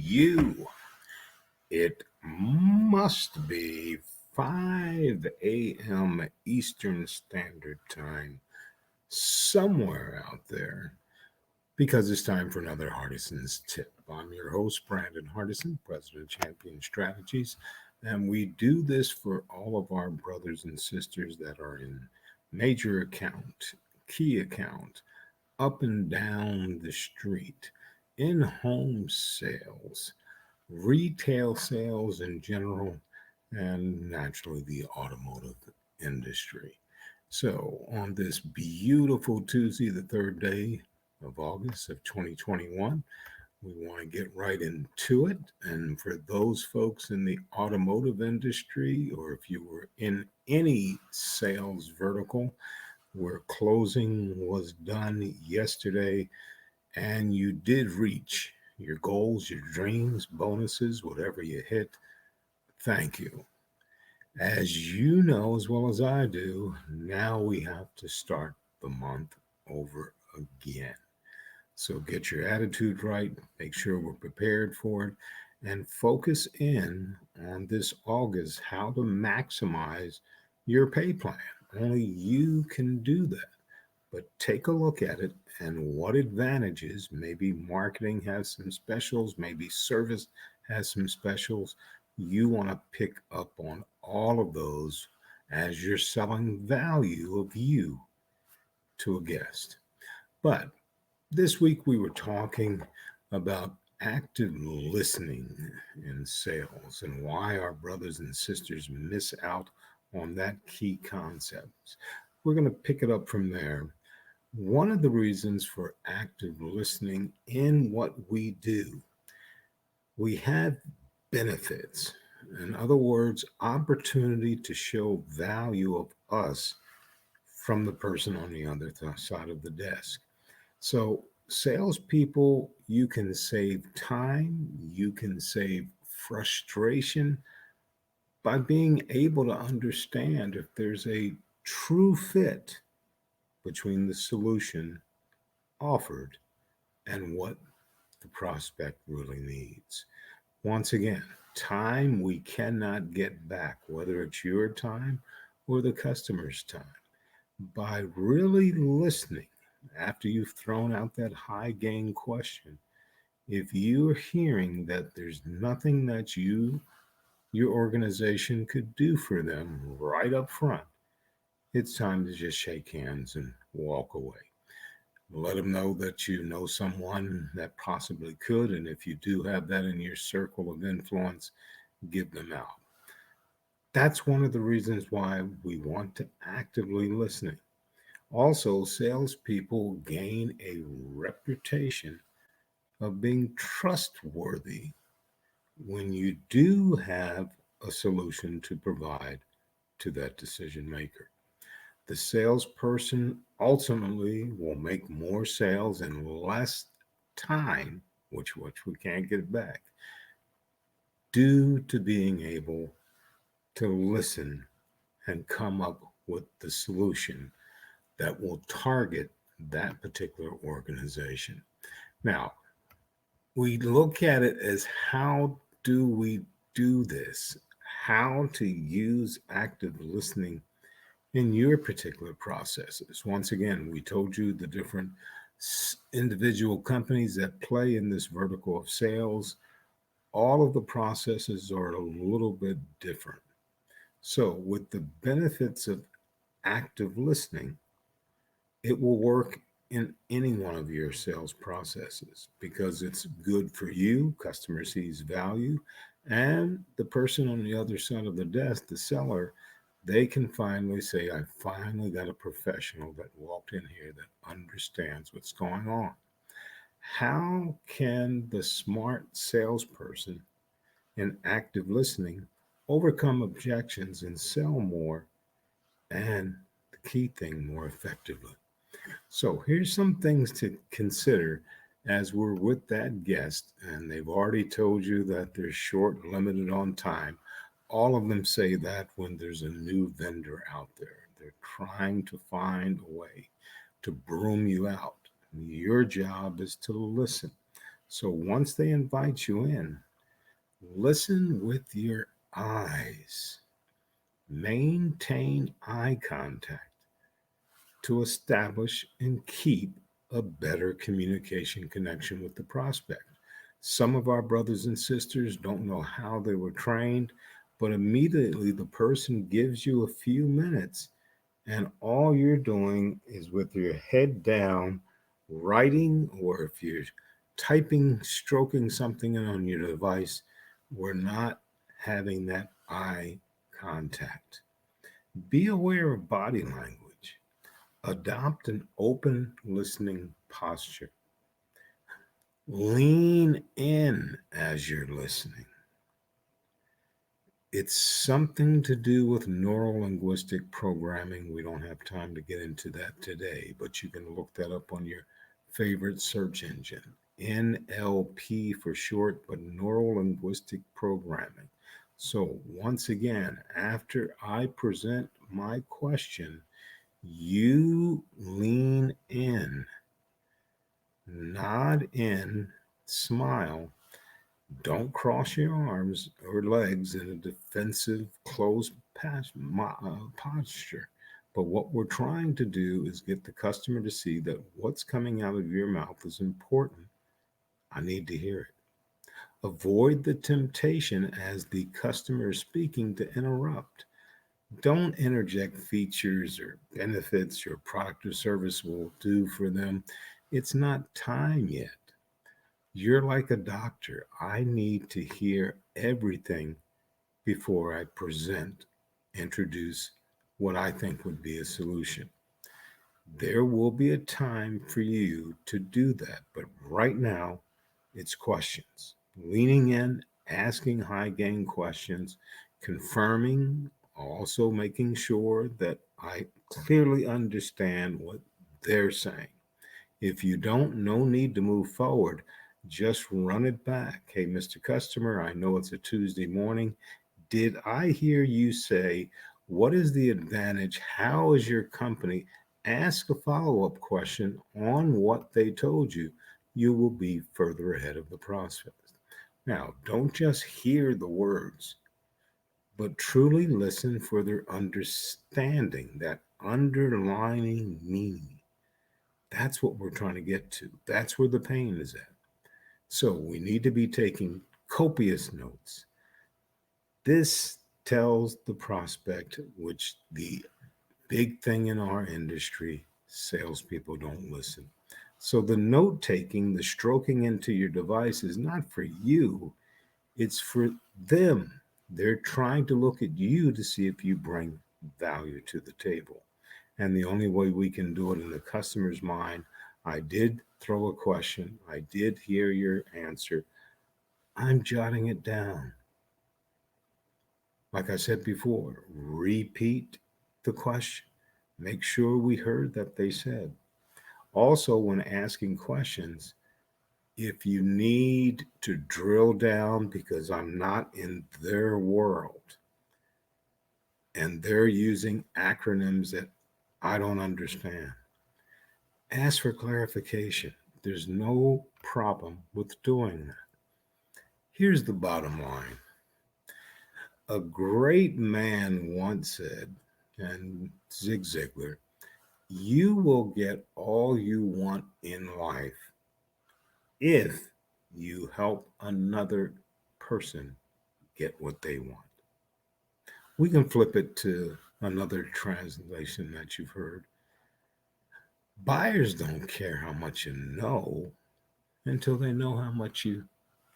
you. It must be 5 a.m. Eastern Standard Time somewhere out there because it's time for another Hardison's tip. I'm your host, Brandon Hardison, President of Champion Strategies, and we do this for all of our brothers and sisters that are in major account, key account, up and down the street, in home sales, retail sales in general, and naturally the automotive industry. So, on this beautiful Tuesday, the third day of August of 2021, we want to get right into it. And for those folks in the automotive industry, or if you were in any sales vertical where closing was done yesterday and you did reach your goals, your dreams, bonuses, whatever you hit, thank you. As you know as well as I do, now we have to start the month over again. So get your attitude right, make sure we're prepared for it, and focus in on this August how to maximize your pay plan. Only you can do that. But take a look at it and what advantages. Maybe marketing has some specials, maybe service has some specials. You want to pick up on all of those as you're selling value of you to a guest. But this week we were talking about active listening in sales and why our brothers and sisters miss out on that key concept. We're going to pick it up from there. One of the reasons for active listening in what we do, we have benefits. In other words, opportunity to show value of us from the person on the other side of the desk. So, salespeople, you can save time, you can save frustration by being able to understand if there's a true fit between the solution offered and what the prospect really needs. Once again, time we cannot get back, whether it's your time or the customer's time. By really listening after you've thrown out that high gain question, if you're hearing that there's nothing that your organization could do for them right up front, it's time to just shake hands and walk away. Let them know that you know someone that possibly could, and if you do have that in your circle of influence, give them out. That's one of the reasons why we want to actively listen. Also, salespeople gain a reputation of being trustworthy when you do have a solution to provide to that decision maker. The salesperson ultimately will make more sales in less time, which we can't get back, due to being able to listen and come up with the solution that will target that particular organization. Now, we look at it as how do we do this? How to use active listening in your particular processes. Once again, we told you the different individual companies that play in this vertical of sales. All of the processes are a little bit different. So, with the benefits of active listening, it will work in any one of your sales processes because it's good for you. Customer sees value, and the person on the other side of the desk, the seller, they can finally say, I finally got a professional that walked in here that understands what's going on. How can the smart salesperson in active listening overcome objections and sell more and the key thing more effectively? So here's some things to consider as we're with that guest, and they've already told you that they're short, limited on time. All of them say that when there's a new vendor out there, they're trying to find a way to broom you out. Your job is to listen. So once they invite you in, listen with your eyes. Maintain eye contact to establish and keep a better communication connection with the prospect. Some of our brothers and sisters don't know how they were trained, but immediately the person gives you a few minutes, and all you're doing is with your head down, writing, or if you're typing, stroking something on your device, we're not having that eye contact. Be aware of body language. Adopt an open listening posture. Lean in as you're listening. It's something to do with neuro linguistic programming. We don't have time to get into that today, but you can look that up on your favorite search engine. NLP for short, but neuro linguistic programming. So, once again, after I present my question, you lean in, nod in, smile. Don't cross your arms or legs in a defensive, closed posture. But what we're trying to do is get the customer to see that what's coming out of your mouth is important. I need to hear it. Avoid the temptation as the customer is speaking to interrupt. Don't interject features or benefits your product or service will do for them. It's not time yet. You're like a doctor. I need to hear everything before I present, introduce what I think would be a solution. There will be a time for you to do that, but right now it's questions. Leaning in, asking high gain questions, confirming, also making sure that I clearly understand what they're saying. If you don't, no need to move forward. Just run it back. Hey, Mr. Customer, I know it's a Tuesday morning. Did I hear you say, what is the advantage? How is your company? Ask a follow up question on what they told you. You will be further ahead of the process. Now, don't just hear the words, but truly listen for their understanding, that underlining meaning. That's what we're trying to get to. That's where the pain is at. So we need to be taking copious notes. This tells the prospect, which the big thing in our industry, salespeople don't listen. So the note taking, the stroking into your device is not for you, it's for them. They're trying to look at you to see if you bring value to the table. And the only way we can do it in the customer's mind, I did throw a question, I did hear your answer, I'm jotting it down. Like I said before, repeat the question. Make sure we heard that they said. Also, when asking questions, if you need to drill down because I'm not in their world and they're using acronyms that I don't understand, ask for clarification. There's no problem with doing that. Here's the bottom line. A great man once said, and Zig Ziglar, you will get all you want in life if you help another person get what they want. We can flip it to another translation that you've heard. Buyers don't care how much you know until they know how much you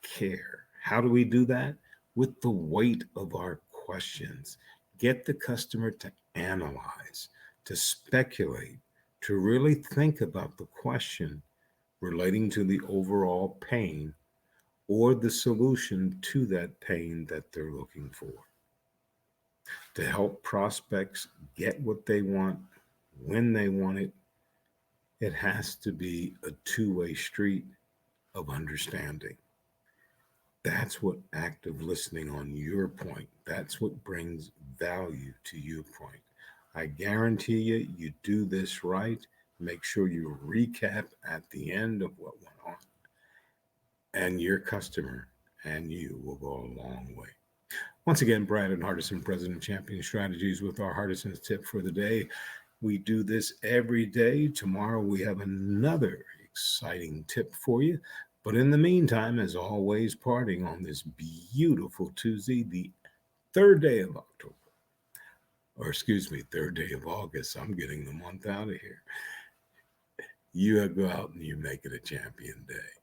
care. How do we do that? With the weight of our questions. Get the customer to analyze, to speculate, to really think about the question relating to the overall pain or the solution to that pain that they're looking for. To help prospects get what they want when they want it, it has to be a two-way street of understanding. That's what active listening on your point, that's what brings value to your point. I guarantee you, you do this right. Make sure you recap at the end of what went on. and your customer and you will go a long way. Once again, Brad and Hardison, President Champion Strategies, with our Hardison's tip for the day. We do this every day. Tomorrow we have another exciting tip for you. But in the meantime, as always, parting on this beautiful Tuesday, the third day of October, or excuse me, third day of August. I'm getting the month out of here. You go out and you make it a champion day.